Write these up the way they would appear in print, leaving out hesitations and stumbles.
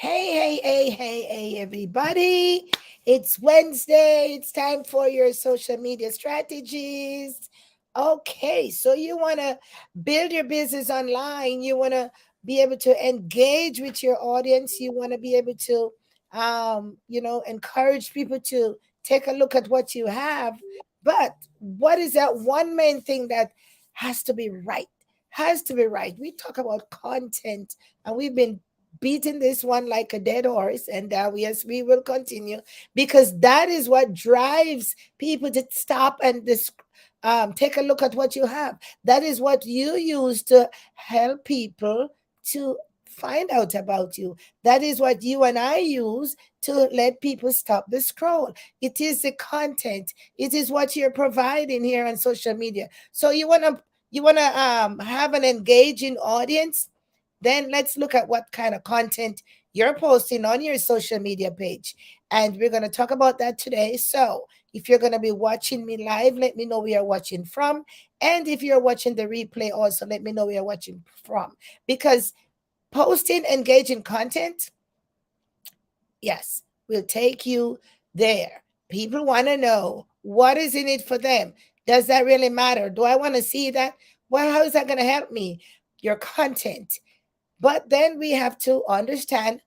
Hey, everybody. It's Wednesday. It's time for your social media strategies. Okay, so you want to build your business online. You want to be able to engage with your audience. You want to be able to, encourage people to take a look at what you have. But what is that one main thing that has to be right? Has to be right. We talk about content, and we've been beating this one like a dead horse, and yes, we will continue because that is what drives people to stop and take a look at what you have. That is what you use to help people to find out about you. That is what you and I use to let people stop the scroll. It is the content. It is what you're providing here on social media. So you wanna have an engaging audience. Then let's look at what kind of content you're posting on your social media page. And we're going to talk about that today. So if you're going to be watching me live, let me know where you're watching from. And if you're watching the replay, also let me know where you're watching from. Because posting engaging content, yes, will take you there. People want to know what is in it for them. Does that really matter? Do I want to see that? Well, how is that going to help me? Your content. But then we have to understand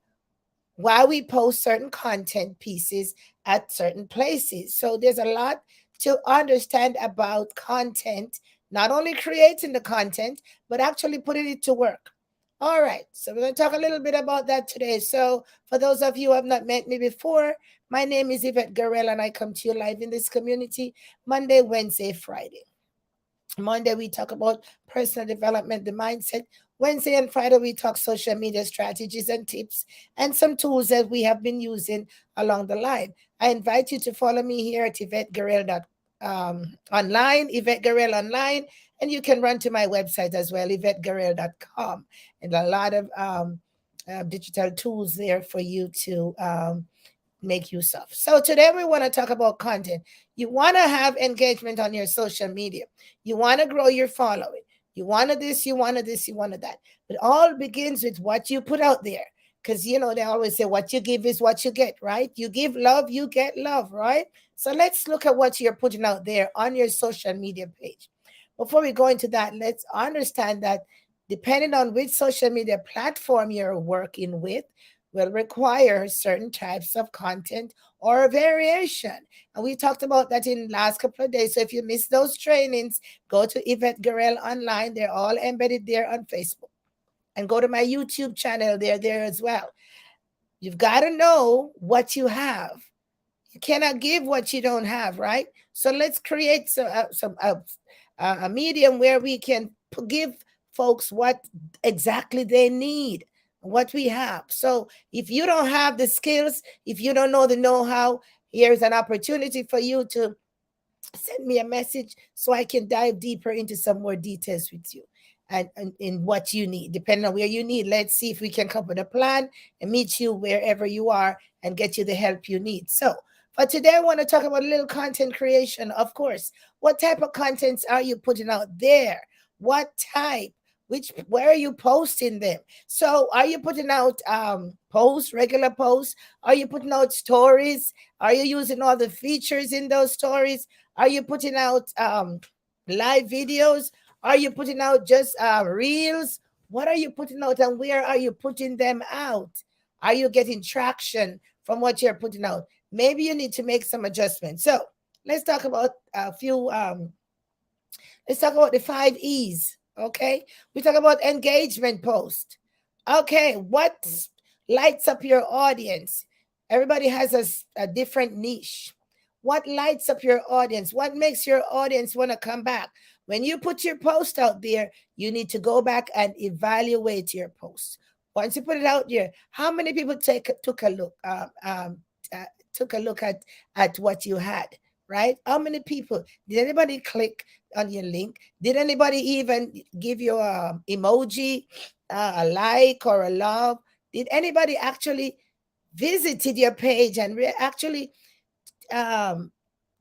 why we post certain content pieces at certain places. So there's a lot to understand about content, not only creating the content, but actually putting it to work. All right, so we're going to talk a little bit about that today. So, for those of you who have not met me before, my name is Yvette Garel, and I come to you live in this community Monday, Wednesday, Friday. Monday, we talk about personal development, the mindset. Wednesday and Friday, we talk social media strategies and tips and some tools that we have been using along the line. I invite you to follow me here at online, Yvette Garel online, and you can run to my website as well, YvetteGarel.com, and a lot of digital tools there for you to make use of. So today we want to talk about content. You want to have engagement on your social media. You want to grow your following. You wanted this, you wanted this, you wanted that. It all begins with what you put out there. Because, they always say what you give is what you get, right? You give love, you get love, right? So let's look at what you're putting out there on your social media page. Before we go into that, let's understand that depending on which social media platform you're working with, will require certain types of content or variation. And we talked about that in last couple of days. So if you missed those trainings, go to Yvette Garel online. They're all embedded there on Facebook. And go to my YouTube channel. They're there as well. You've got to know what you have. You cannot give what you don't have, right? So let's create a medium where we can give folks what exactly they need, what we have. So if you don't have the skills, if you don't know the know-how, here's an opportunity for you to send me a message so I can dive deeper into some more details with you and in what you need, depending on where you need. Let's see if we can come up with a plan and meet you wherever you are and get you the help you need. So for today, I want to talk about a little content creation. Of course, what type of contents are you putting out there? What type? Where are you posting them? So are you putting out posts, regular posts? Are you putting out stories? Are you using all the features in those stories? Are you putting out live videos? Are you putting out just reels? What are you putting out, and where are you putting them out? Are you getting traction from what you're putting out? Maybe you need to make some adjustments. So let's talk about a few. Let's talk about the 5 E's. Okay, we talk about engagement post. Okay, what lights up your audience? Everybody has a different niche. What lights up your audience? What makes your audience want to come back? When you put your post out there, you need to go back and evaluate your post. Once you put it out there, how many people took a look uh, took a look at what you had, right? How many people did anybody click on your link? Did anybody even give you a emoji, a like or a love? Did anybody actually visited your page and actually um,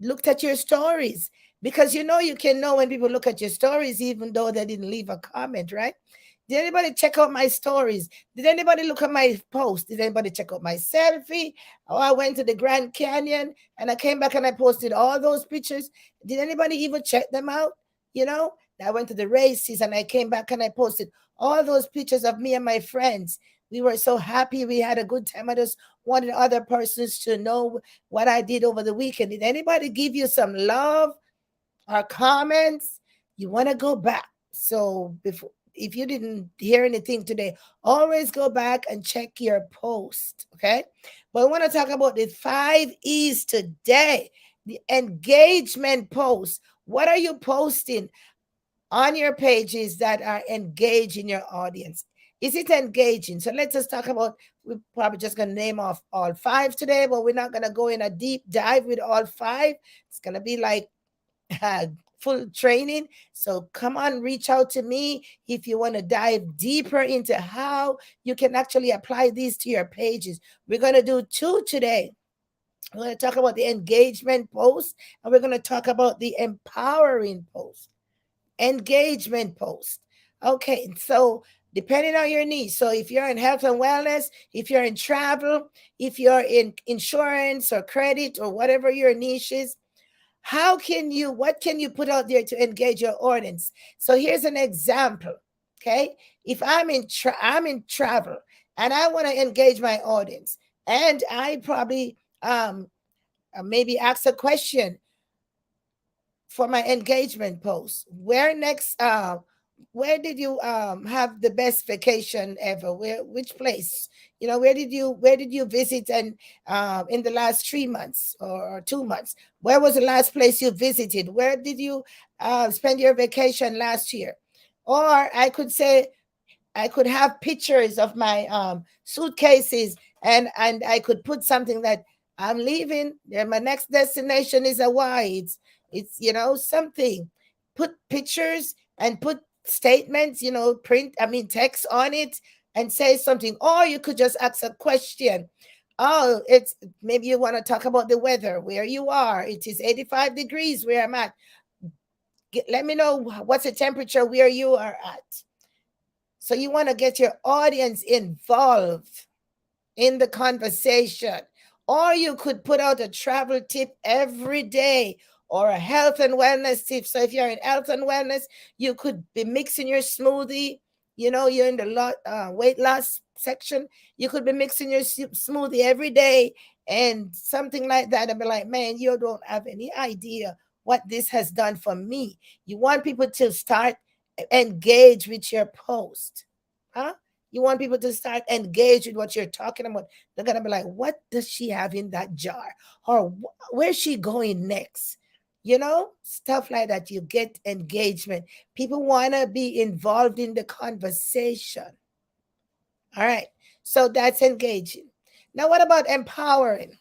looked at your stories? Because you can know when people look at your stories even though they didn't leave a comment, right? Did anybody check out my stories? Did anybody look at my post? Did anybody check out my selfie? Oh, I went to the Grand Canyon and I came back and I posted all those pictures. Did anybody even check them out? You know, I went to the races and I came back and I posted all those pictures of me and my friends. We were so happy. We had a good time. I just wanted other persons to know what I did over the weekend. Did anybody give you some love or comments? You want to go back. So before, if you didn't hear anything today, always go back and check your post. Okay. But I want to talk about the 5 E's today. The engagement post. What are you posting on your pages that are engaging your audience? Is it engaging? So let's just talk about, we're probably just going to name off all 5 today, but we're not going to go in a deep dive with all 5. It's going to be like full training. So come on, reach out to me if you want to dive deeper into how you can actually apply these to your pages. We're going to do 2 today. We're going to talk about the engagement post and we're going to talk about the empowering post. Engagement post. Okay, so depending on your needs. So if you're in health and wellness, if you're in travel, if you're in insurance or credit or whatever your niche is, what can you put out there to engage your audience? So here's an example. Okay, if I'm in travel and I want to engage my audience, and I probably maybe ask a question for my engagement post. Where did you have the best vacation ever? Which place? You know, where did you visit and in the last 3 months or 2 months? Where was the last place you visited? Where did you spend your vacation last year? Or I could have pictures of my suitcases and I could put something that I'm leaving. My next destination is Hawaii. It's something. Put pictures and put statements, text on it and say something. Or you could just ask a question. Oh, it's maybe you want to talk about the weather where you are. It is 85 degrees where I'm at. Let me know what's the temperature where you are at. So you want to get your audience involved in the conversation. Or you could put out a travel tip every day or a health and wellness tip. So if you're in health and wellness, you could be mixing your smoothie. You're in the weight loss section. You could be mixing your smoothie every day and something like that. And be like, man, you don't have any idea what this has done for me. You want people to start engage with your post. Huh? You want people to start engage with what you're talking about. They're gonna be like, what does she have in that jar? Or where's she going next? Stuff like that. You get engagement. People want to be involved in the conversation. All right. So that's engaging. Now, what about empowering?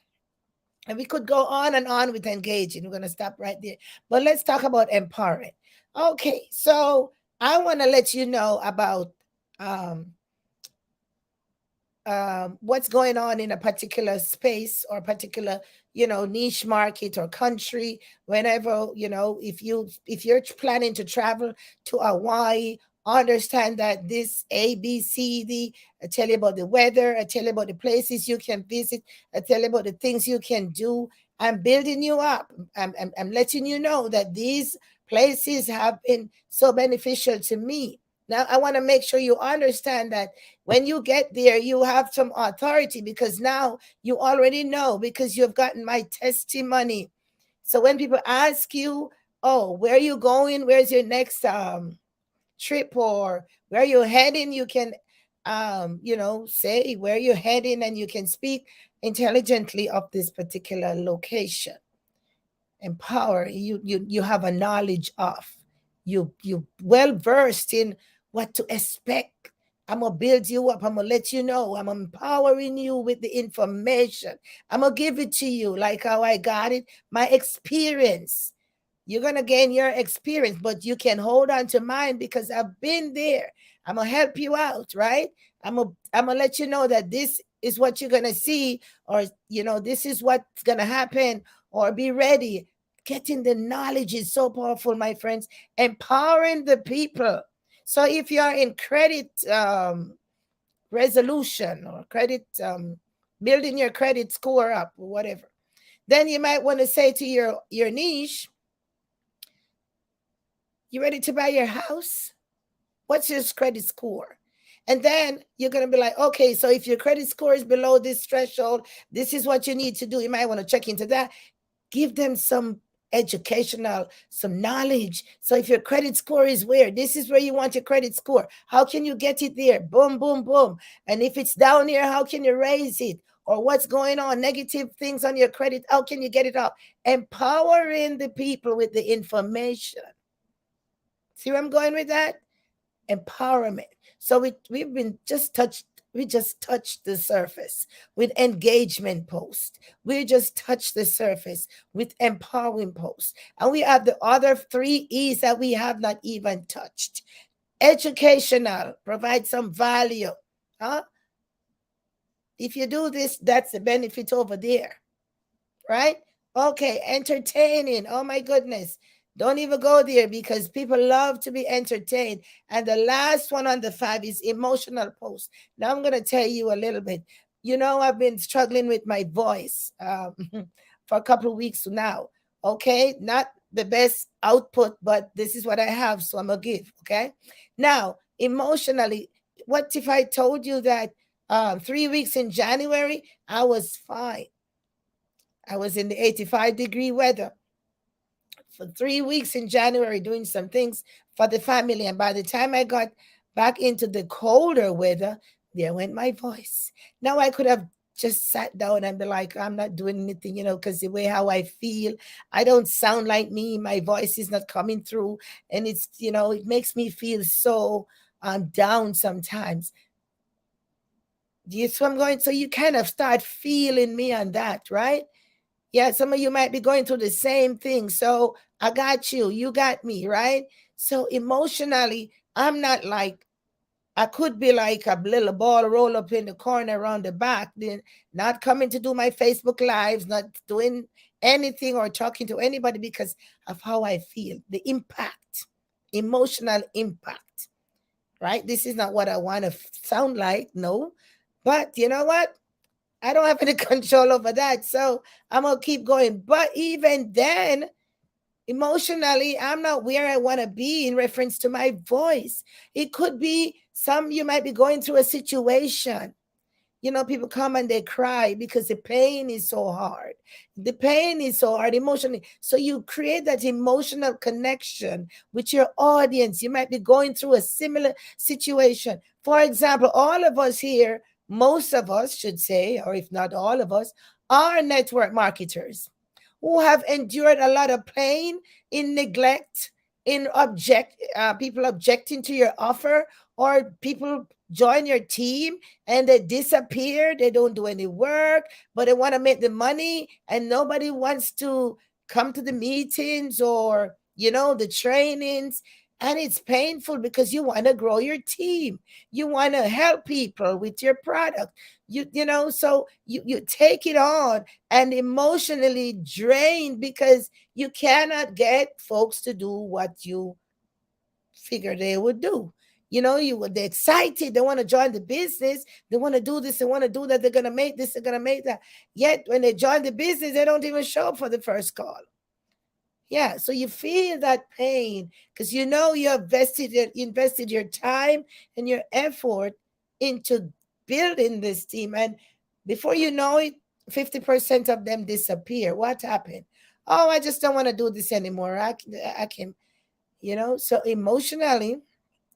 And we could go on and on with engaging. We're going to stop right there. But let's talk about empowering. Okay. So I want to let you know about what's going on in a particular space or particular niche market or country. Whenever if you're planning to travel to Hawaii, understand that this ABCD, I tell you about the weather, I tell you about the places you can visit, I tell you about the things you can do. I'm building you up. I'm letting you know that these places have been so beneficial to me. Now, I want to make sure you understand that when you get there, you have some authority because now you already know because you've gotten my testimony. So when people ask you, oh, where are you going? Where's your next trip or where you're heading? You can, say where you're heading and you can speak intelligently of this particular location. Empower, you have a knowledge of. You well versed in what to expect. I'm gonna build you up. I'm gonna let you know. I'm empowering you with the information. I'm gonna give it to you like how I got it. My experience. You're gonna gain your experience, but you can hold on to mine because I've been there. I'm gonna help you out, right? I'm gonna let you know that this is what you're gonna see, or this is what's gonna happen, or be ready. Getting the knowledge is so powerful, my friends. Empowering the people. So if you are in credit resolution or credit building your credit score up or whatever, then you might want to say to your niche, you ready to buy your house? What's your credit score? And then you're going to be like, okay, so if your credit score is below this threshold, this is what you need to do. You might want to check into that. Give them some educational, some knowledge. So if your credit score is where, this is where you want your credit score. How can you get it there? Boom, boom, boom. And if it's down here, how can you raise it? Or what's going on? Negative things on your credit, how can you get it up? Empowering the people with the information. See where I'm going with that? Empowerment. So we've been just touched. We just touched the surface with engagement post. We just touched the surface with empowering post. And we have the other 3 E's that we have not even touched. Educational, provide some value. Huh? If you do this, that's the benefit over there. Right? Okay, entertaining. Oh my goodness. Don't even go there because people love to be entertained. And the last one on the 5 is emotional post. Now I'm going to tell you a little bit. You know, I've been struggling with my voice for a couple of weeks now. Okay, not the best output, but this is what I have, so I'm going to give. Okay, now emotionally, what if I told you that 3 weeks in January, I was fine. I was in the 85-degree weather for 3 weeks in January doing some things for the family. And by the time I got back into the colder weather, there went my voice. Now I could have just sat down and be like, I'm not doing anything, because the way how I feel, I don't sound like me. My voice is not coming through. And it's, it makes me feel so down sometimes. Do you see what I'm going? So you kind of start feeling me on that, right? Yeah, some of you might be going through the same thing. So I got you. You got me, right? So emotionally, I'm not like, I could be like a little ball roll up in the corner around the back, then not coming to do my Facebook Lives, not doing anything or talking to anybody because of how I feel, the impact, emotional impact, right? This is not what I want to sound like, no. But you know what? I don't have any control over that. So I'm going to keep going. But even then, emotionally, I'm not where I want to be in reference to my voice. It could be you might be going through a situation. People come and they cry because the pain is so hard. The pain is so hard emotionally. So you create that emotional connection with your audience. You might be going through a similar situation. For example, all of us here, most of us should say, or if not all of us, are network marketers who have endured a lot of pain in neglect, in people objecting to your offer, or people join your team and they disappear. They don't do any work, but they want to make the money, and nobody wants to come to the meetings or the trainings. And it's painful because you want to grow your team. You want to help people with your product. So you take it on and emotionally drained because you cannot get folks to do what you figure they would do. They're excited, they want to join the business, they want to do this, they want to do that, they're going to make this, they're going to make that. Yet when they join the business, they don't even show up for the first call. Yeah, so you feel that pain because you invested your time and your effort into building this team, and before you know it, 50% of them disappear. What happened? Oh, I just don't want to do this anymore. I can, so emotionally,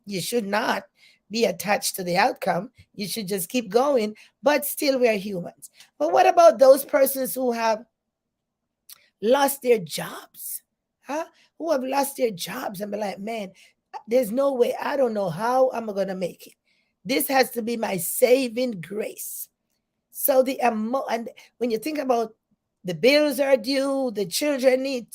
you should not be attached to the outcome. You should just keep going, but still, we are humans. But what about those persons who have lost their jobs? Huh? Who have lost their jobs and be like, man, there's no way. I don't know how I'm going to make it. This has to be my saving grace. So and when you think about the bills are due, the children need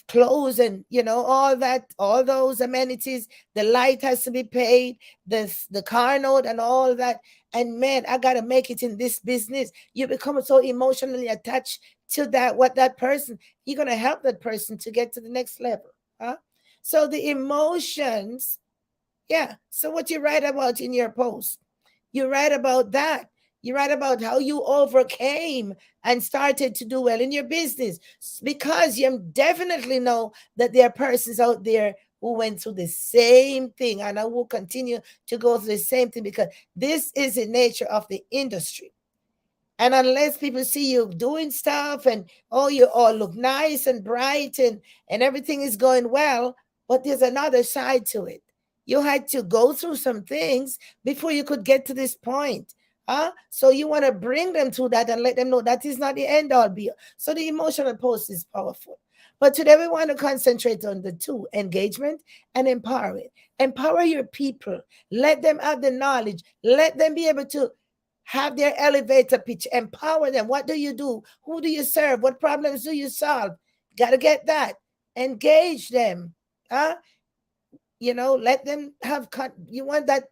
clothes and all that, all those amenities, the light has to be paid, the car note and all that. And man, I gotta make it in this business. You become so emotionally attached to that person. You're gonna help that person to get to the next level. Huh? So the emotions Yeah. So what you write about in your post? You write about that. You write about how you overcame and started to do well in your business, because you definitely know that there are persons out there who went through the same thing and I will continue to go through the same thing, because this is the nature of the industry. And unless people see you doing stuff and oh, you all look nice and bright and everything is going well, but there's another side to it. You had to go through some things before you could get to this point. Huh? So you want to bring them through that and let them know that is not the end all be all. So the emotional post is powerful. But today we want to concentrate on the two: engagement and empowerment. Empower your people. Let them have the knowledge. Let them be able to have their elevator pitch. Empower them. What do you do? Who do you serve? What problems do you solve? Got to get that. Engage them. Huh? Let them have you want that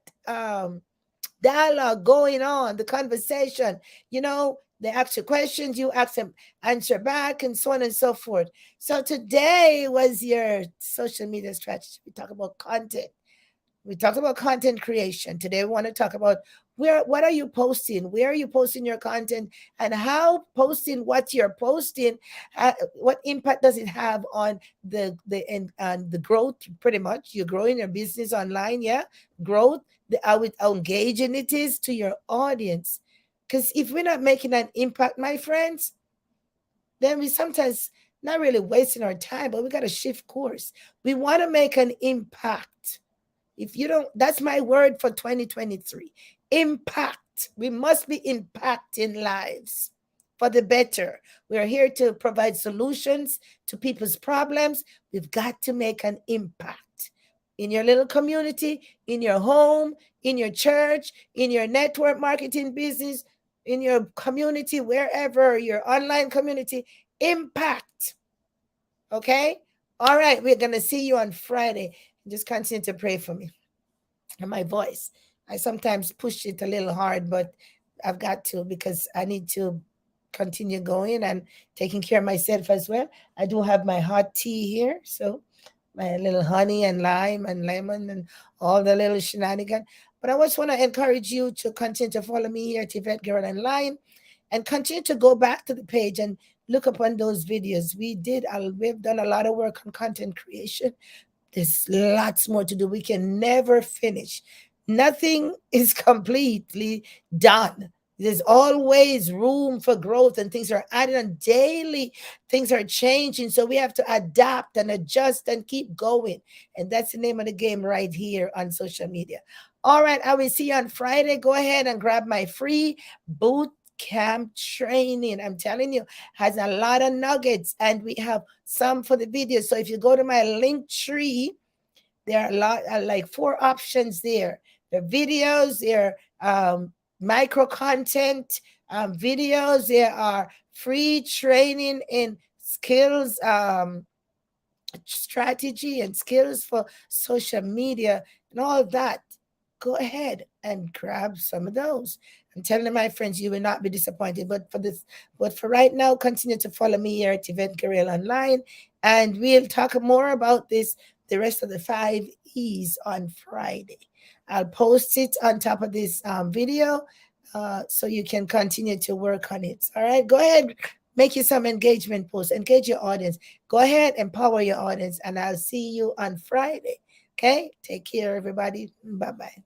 dialogue going on, the conversation. They ask you questions, you ask them, answer back, and so on and so forth. So today was your social media strategy. We talk about content. We talked about content creation. Today we want to talk about what are you posting? Where are you posting your content? And how posting what you're posting, what impact does it have on and the growth? Pretty much, you're growing your business online, yeah? Growth, how engaging it is to your audience. Because if we're not making an impact, my friends, then we sometimes not really wasting our time, but we got to shift course. We want to make an impact. If you don't, that's my word for 2023: impact. We must be impacting lives for the better. We are here to provide solutions to people's problems. We've got to make an impact in your little community, in your home, in your church, in your network marketing business, in your community, wherever, your online community. Impact. Okay? All right, we're going to see you on Friday. Just continue to pray for me and my voice. I sometimes push it a little hard, but I've got to, because I need to continue going and taking care of myself as well. I do have my hot tea here, so my little honey and lime and lemon and all the little shenanigans. But I just want to encourage you to continue to follow me here at Yvette Girl Online, and continue to go back to the page and look upon those videos. We've done a lot of work on content creation. There's lots more to do. We can never finish. Nothing is completely done. There's always room for growth, and things are added on daily. Things are changing. So we have to adapt and adjust and keep going. And that's the name of the game right here on social media. All right. I will see you on Friday. Go ahead and grab my free boot camp training. I'm telling you, has a lot of nuggets, and we have some for the video. So if you go to my link tree, there are a lot, like 4 options there. The videos, there are micro content videos, there are free training in skills, strategy and skills for social media and all that. Go ahead and grab some of those. I'm telling my friends, you will not be disappointed. But for right now, continue to follow me here at Yvette Guerrero Online, and we'll talk more about this, the rest of the 5 E's on Friday. I'll post it on top of this video, so you can continue to work on it. All right, go ahead, make you some engagement posts, engage your audience. Go ahead, empower your audience, and I'll see you on Friday. Okay, take care, everybody. Bye bye.